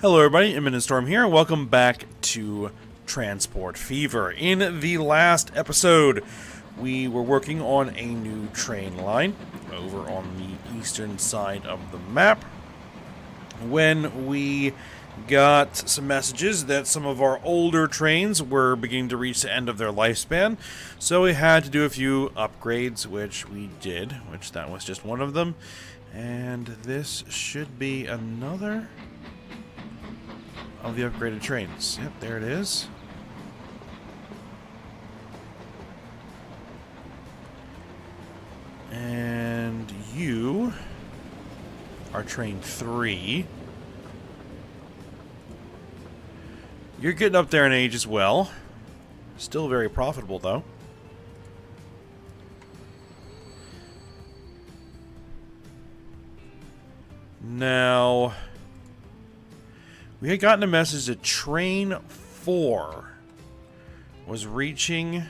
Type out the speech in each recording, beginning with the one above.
Hello everybody, Imminent Storm here. Welcome back to Transport Fever. In the last episode, we were working on a new train line over on the eastern side of the map when we got some messages that some of our older trains were beginning to reach the end of their lifespan. So we had to do a few upgrades, which we did, which that was just one of them. And this should be another of the upgraded trains. Yep, there it is. And you are train 3. You're getting up there in age as well. Still very profitable, though. Now, we had gotten a message that train 4 was reaching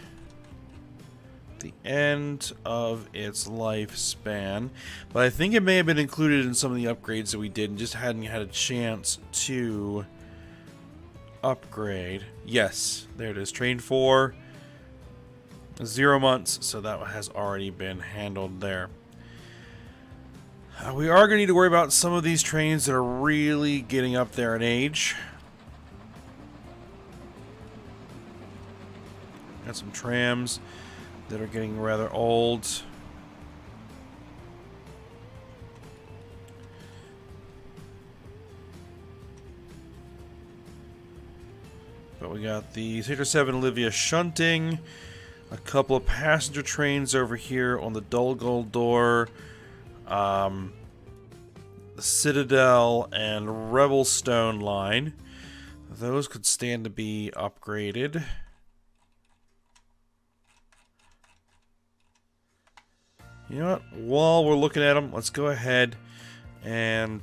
the end of its lifespan, but I think it may have been included in some of the upgrades that we did and just hadn't had a chance to upgrade. Yes, there it is. Train 4, 0 months, so that has already been handled there. We are going to need to worry about some of these trains that are really getting up there in age. Got some trams that are getting rather old. But we got the Sector 7 Olivia shunting. A couple of passenger trains over here on the Dulgul door. The Citadel and Revelstone line. Those could stand to be upgraded. You know what? While we're looking at them, let's go ahead and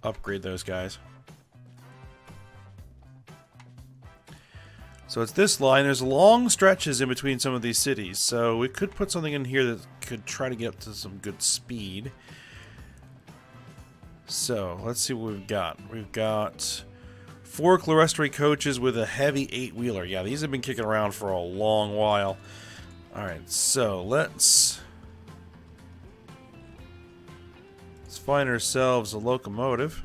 upgrade those guys. So it's this line. There's long stretches in between some of these cities, so we could put something in here that could try to get up to some good speed. So let's see what we've got. We've got 4 clerestory coaches with a heavy 8-wheeler. Yeah, these have been kicking around for a long while. Alright, so let's find ourselves a locomotive.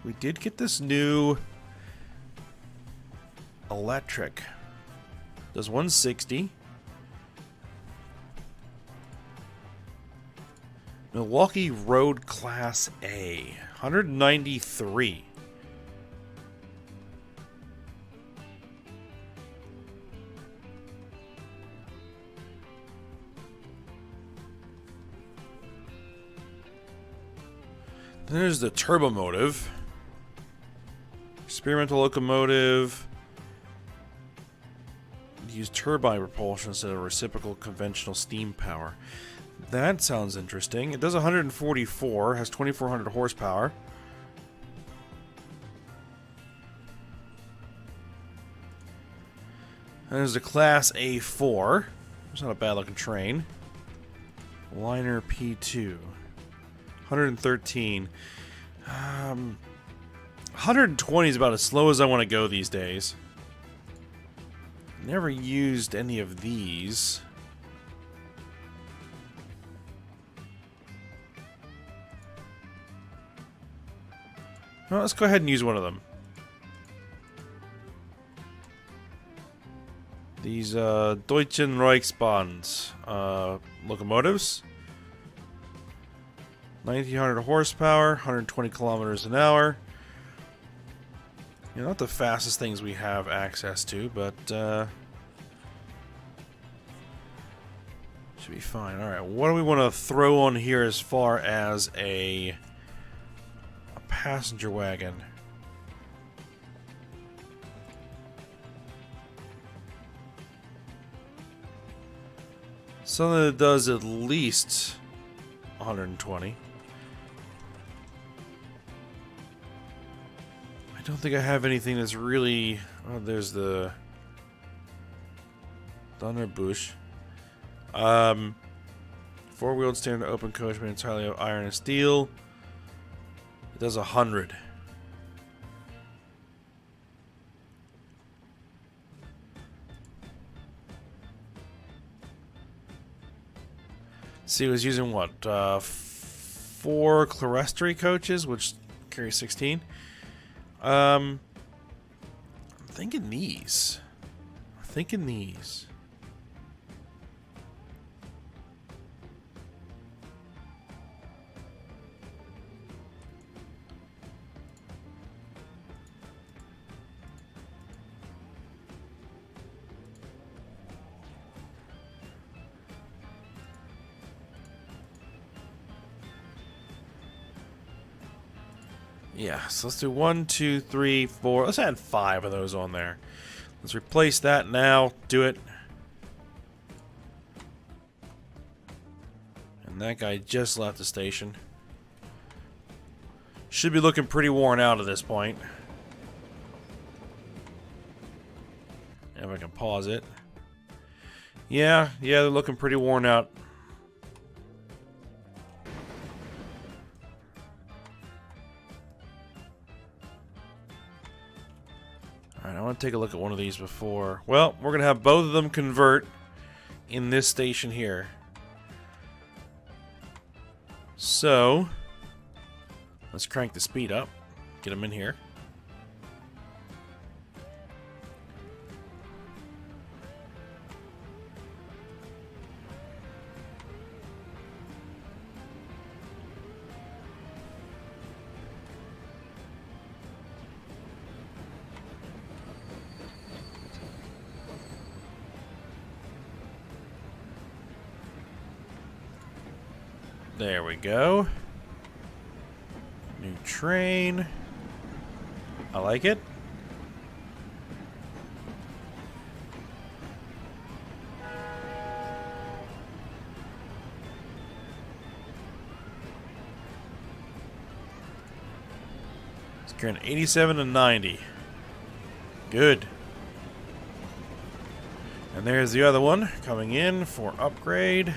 We did get this new electric. Does 160. Milwaukee Road Class A. 193. Then there's the turbomotive. Experimental locomotive. Use turbine propulsion instead of reciprocal conventional steam power. That sounds interesting. It does 144, has 2,400 horsepower. And there's the Class A4. It's not a bad looking train. Liner P2. 113. 120 is about as slow as I want to go these days. Never used any of these. Well, let's go ahead and use one of them. These Deutschen Reichsbahn locomotives. 1,900 horsepower, 120 kilometers an hour. You know, not the fastest things we have access to, but should be fine. Alright, what do we want to throw on here as far as a passenger wagon? Something that does at least 120. I don't think I have anything that's really... Oh, there's the Thunderbush. Four-wheeled standard open coach made entirely of iron and steel. It does 100. See, it was using what? 4 Chlorestry coaches, which carry 16. I'm thinking these. I'm thinking these. Yeah, so let's do 1, 2, 3, 4. Let's add 5 of those on there. Let's replace that now. Do it. And that guy just left the station. Should be looking pretty worn out at this point. If I can pause it. Yeah, they're looking pretty worn out. Alright, I want to take a look at one of these before. Well, we're going to have both of them convert in this station here. So, let's crank the speed up. Get them in here. There we go. New train. I like it. It's carrying 87 and 90. Good. And there's the other one coming in for upgrade.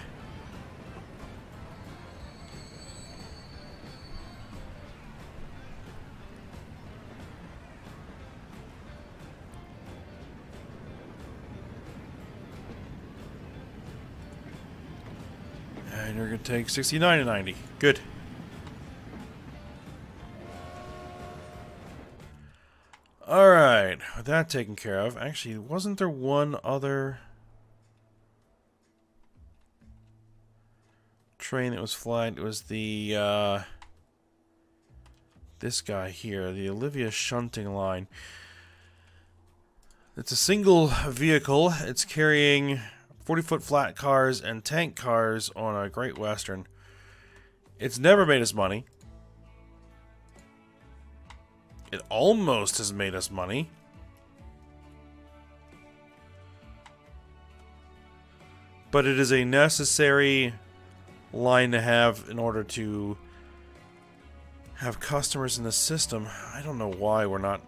And you're going to take 69 and 90. Good. Alright, with that taken care of. Actually, wasn't there one other train that was flying? It was the, this guy here, the Olivia shunting line. It's a single vehicle. It's carrying 40-foot flat cars and tank cars on a Great Western. It's never made us money. It almost has made us money. But it is a necessary line to have in order to have customers in the system. I don't know why we're not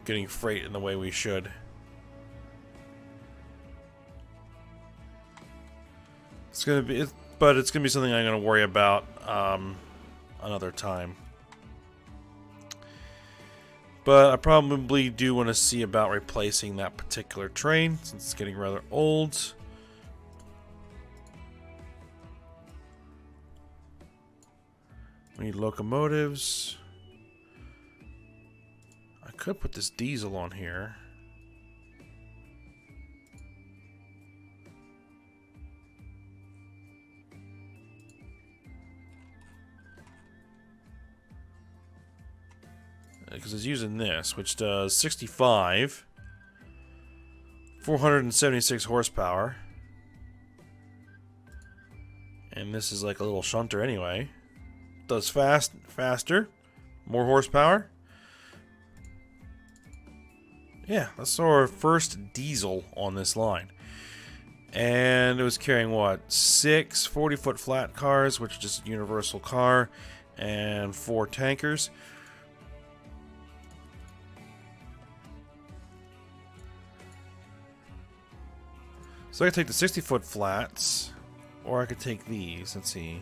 getting freight in the way we should. It's gonna be, but it's gonna be something I'm gonna worry about another time. But I probably do want to see about replacing that particular train since it's getting rather old. We need locomotives. I could put this diesel on here. Because it's using this, which does 65, 476 horsepower. And this is like a little shunter anyway. Does faster, more horsepower. Yeah, that's our first diesel on this line. And it was carrying what? 6 40-foot flat cars, which is just a universal car, and 4 tankers. So I could take the 60-foot flats, or I could take these. Let's see.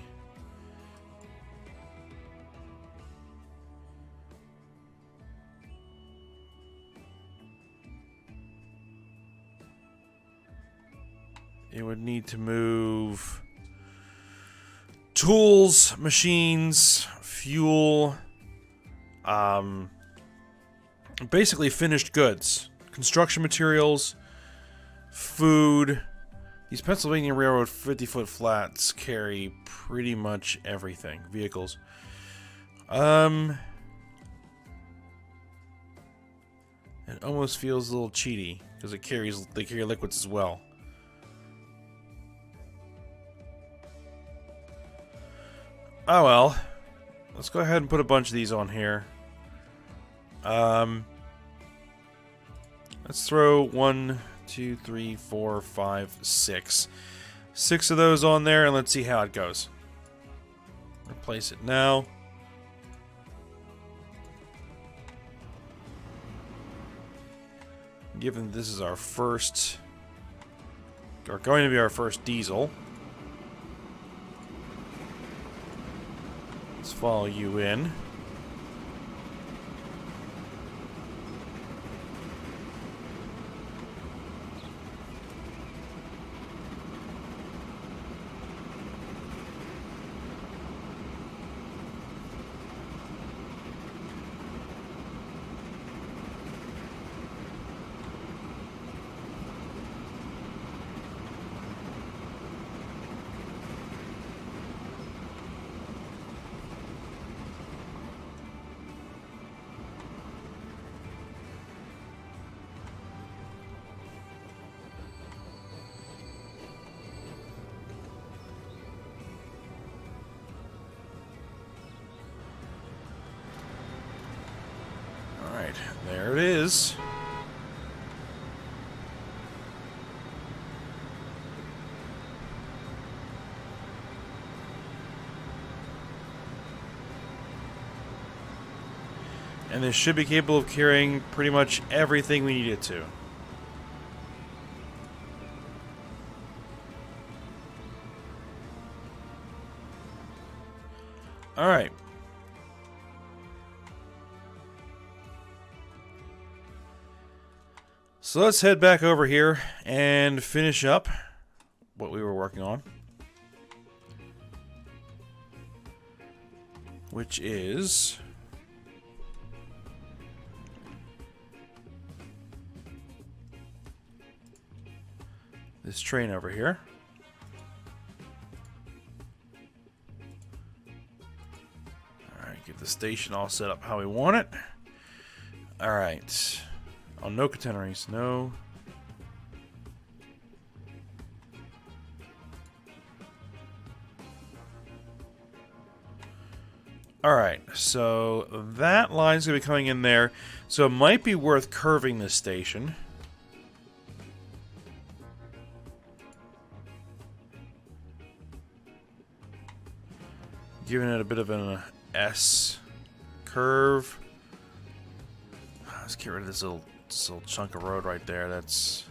it would need to move tools, machines, fuel, basically finished goods, construction materials, food. These Pennsylvania Railroad 50-foot flats carry pretty much everything. Vehicles. It almost feels a little cheaty because they carry liquids as well. Oh well. Let's go ahead and put a bunch of these on here. Let's throw 1, 2, 3, 4, 5, 6. 6 of those on there, and let's see how it goes. Replace it now. Given this is our first, or going to be our first diesel, let's follow you in. There it is. And this should be capable of carrying pretty much everything we need it to. Alright. So let's head back over here and finish up what we were working on. Which is this train over here. Alright, get the station all set up how we want it. Alright. Oh, no catenaries, no. Alright, so that line's going to be coming in there. So it might be worth curving this station. Giving it a bit of an S curve. Let's get rid of this little chunk of road right there. That's...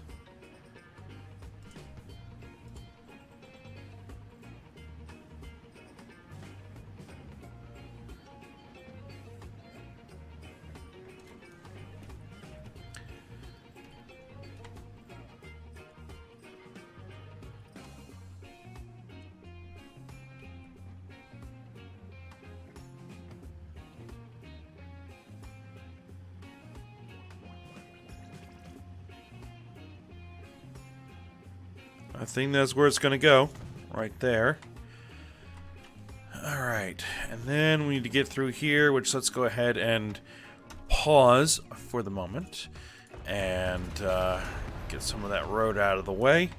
I think that's where it's going to go. Right there. Alright. And then we need to get through here, which let's go ahead and pause for the moment. And get some of that road out of the way.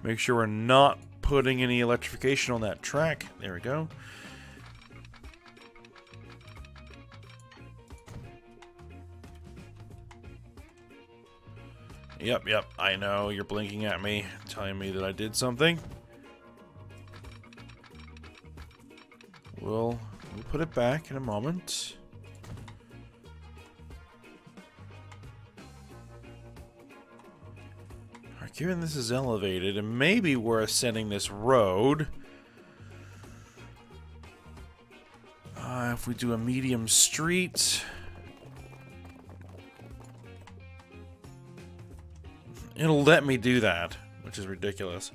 Make sure we're not putting any electrification on that track. There we go. Yep, I know. You're blinking at me, telling me that I did something. We'll put it back in a moment. Alright, given this is elevated, it may be worth sending this road. If if we do a medium street, it'll let me do that, which is ridiculous.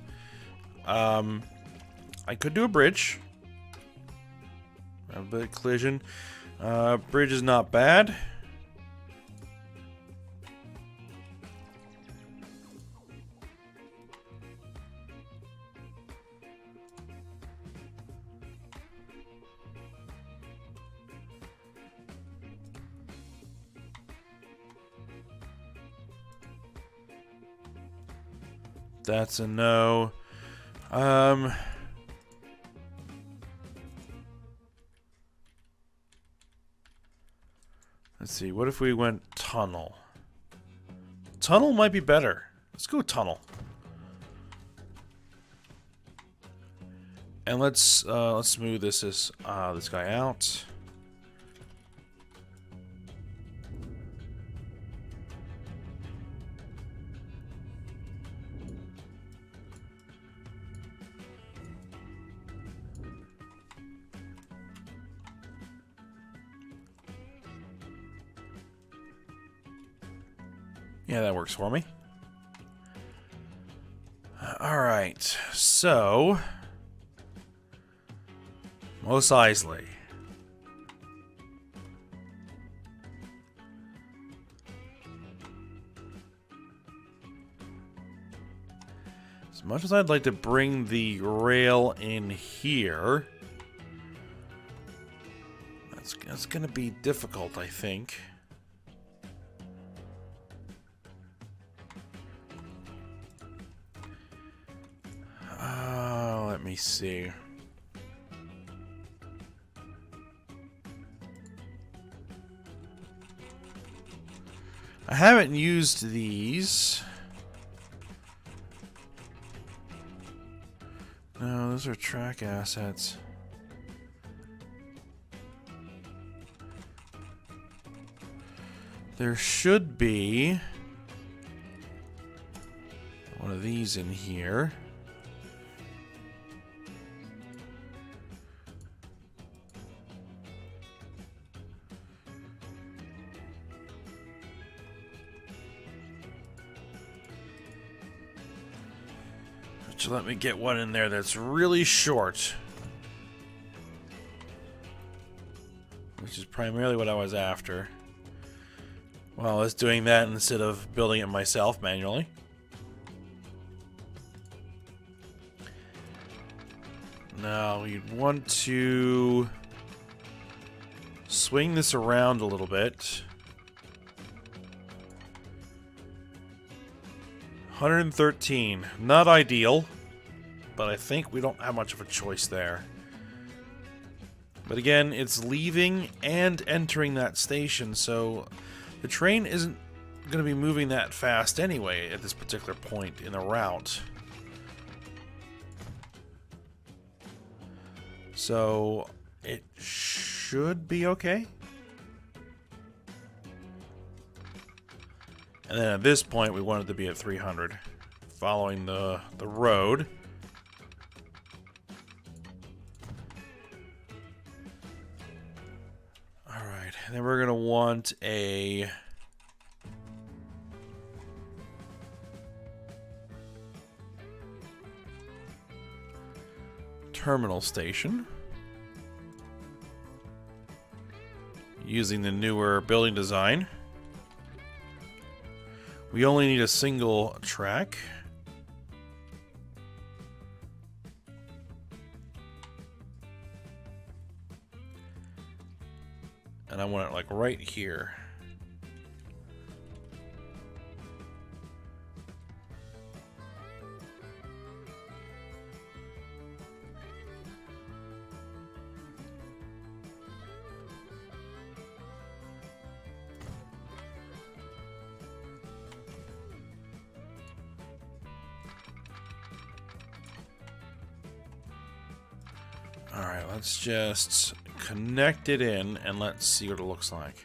I could do a bridge. A bit of collision. Bridge is not bad. That's a no. Let's see, what if we went tunnel? Tunnel might be better. Let's go tunnel. And let's smooth this guy out. Yeah, that works for me. Alright, so Mos Eisley. As much as I'd like to bring the rail in here, that's gonna be difficult, I think. Let me see. I haven't used these. No, those are track assets. There should be one of these in here. So let me get one in there that's really short. Which is primarily what I was after. Well, I was doing that instead of building it myself manually. Now, you'd want to swing this around a little bit. 113. Not ideal, but I think we don't have much of a choice there. But again, it's leaving and entering that station, so the train isn't going to be moving that fast anyway at this particular point in the route. So it should be okay. And then at this point, we want it to be at 300, following the road. All right, and then we're gonna want a terminal station using the newer building design. We only need a single track. And I want it like right here. Alright, let's just connect it in and let's see what it looks like.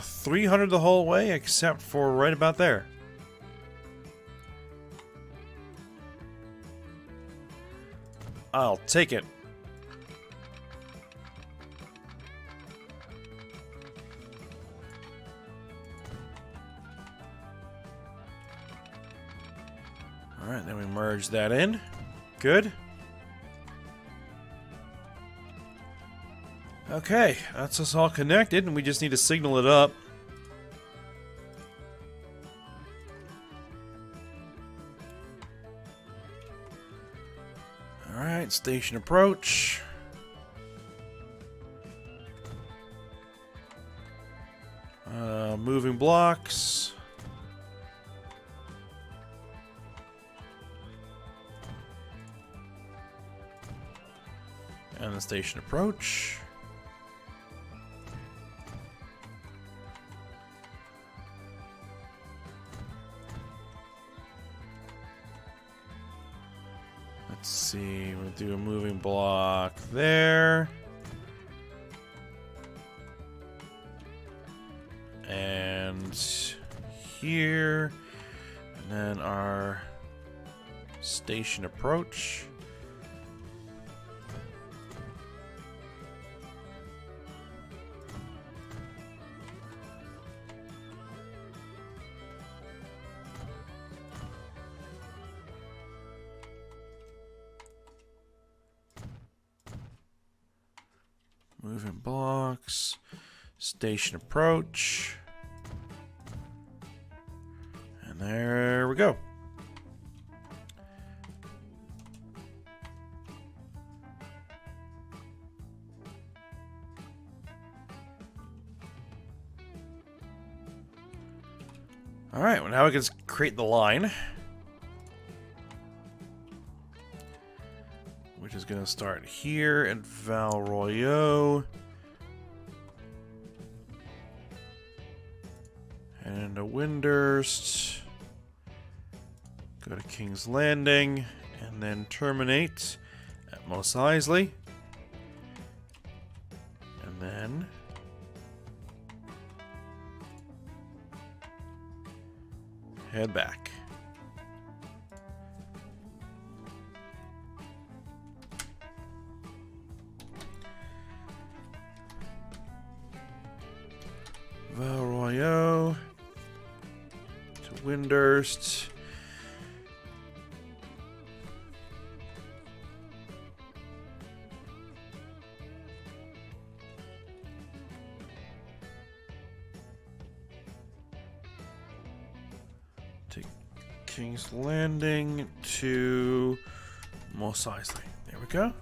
300 the whole way, except for right about there. I'll take it. Alright, then we merge that in. Good. Okay, that's us all connected, and we just need to signal it up. Alright, station approach. Moving blocks. And the station approach. Let's see, we'll do a moving block there. And here. And then our station approach. Moving blocks, station approach, and there we go. All right, well now we can create the line, which is going to start here at Valroyo. And to Windurst. Go to King's Landing. And then terminate at Mos Eisley. And then head back. Valroyo to Windurst. To King's Landing to Mos Eisley. There we go.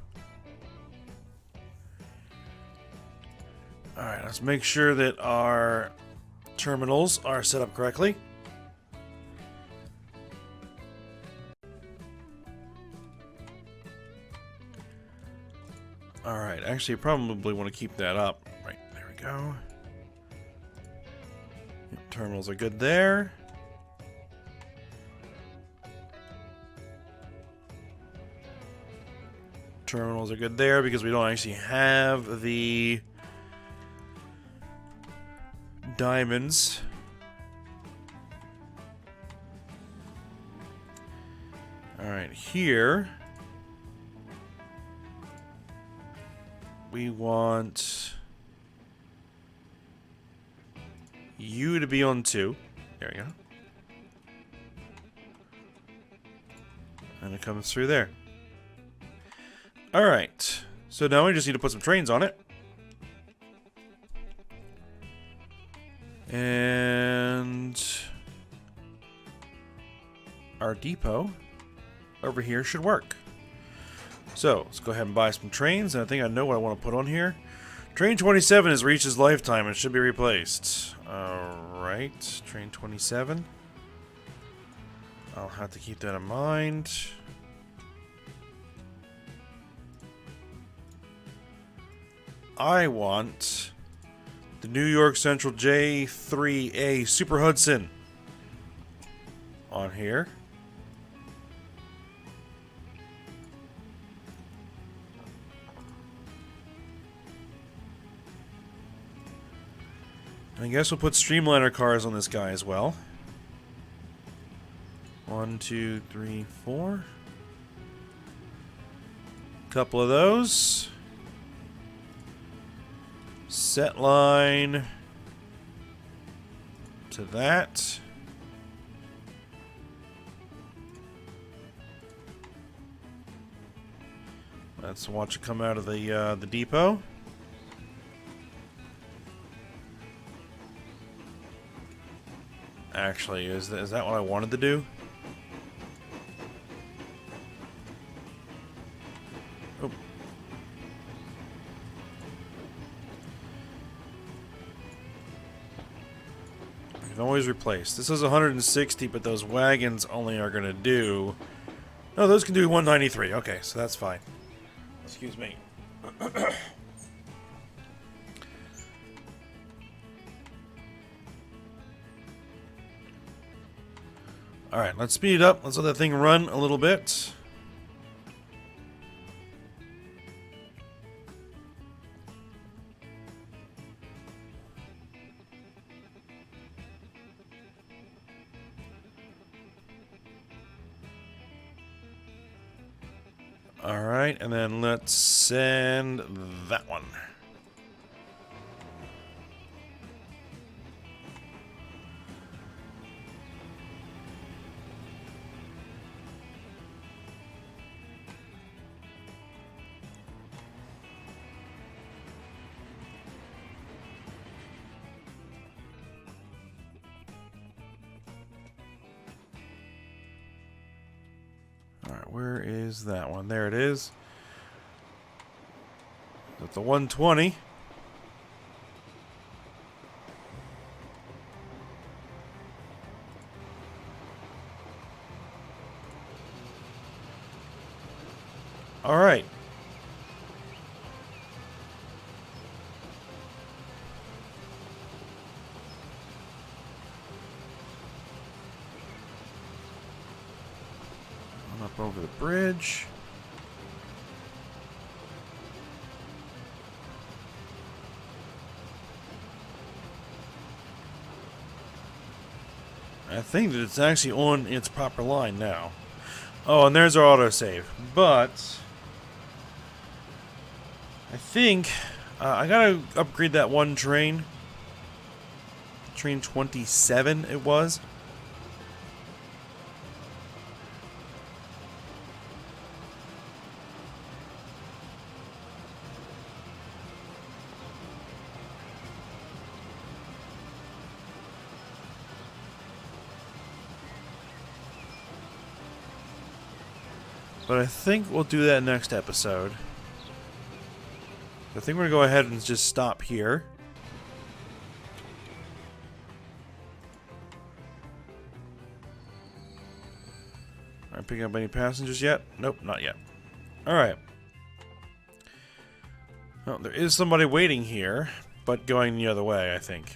Alright, let's make sure that our terminals are set up correctly. Alright, actually, I probably want to keep that up. Right, there we go. Yep, terminals are good there. Terminals are good there because we don't actually have the diamonds. Alright, here we want you to be on 2. There we go. And it comes through there. Alright, so now we just need to put some trains on it. And our depot over here should work. So let's go ahead and buy some trains, and I think I know what I want to put on here. Train 27 has reached its lifetime and should be replaced. Alright, train 27. I'll have to keep that in mind. I want the New York Central J3A Super Hudson on here. I guess we'll put Streamliner cars on this guy as well. 1, 2, 3, 4. Couple of those. Set line to that. Let's watch it come out of the depot. Actually, is that what I wanted to do? Oh. I can always replace. This is 160, but those wagons only are going to do... No, those can do 193. Okay, so that's fine. Excuse me. Alright, let's speed it up. Let's let that thing run a little bit. Alright, and then let's send that one. Alright, where is that one? There it is. That's the 120. Alright. Up over the bridge. I think that it's actually on its proper line now. Oh, and there's our autosave. But I think I gotta upgrade that one train. Train 27 it was. But I think we'll do that next episode. I think we're going to go ahead and just stop here. Aren't picking up any passengers yet? Nope, not yet. Alright. Well, there is somebody waiting here, but going the other way, I think.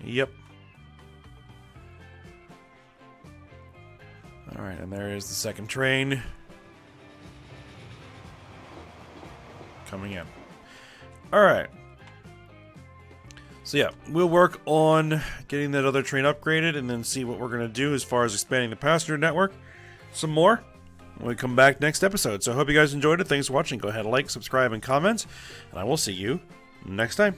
Yep. Alright, and there is the second train. Coming in. Alright. So yeah, we'll work on getting that other train upgraded and then see what we're going to do as far as expanding the passenger network. Some more when we come back next episode. So I hope you guys enjoyed it. Thanks for watching. Go ahead and like, subscribe, and comment. And I will see you next time.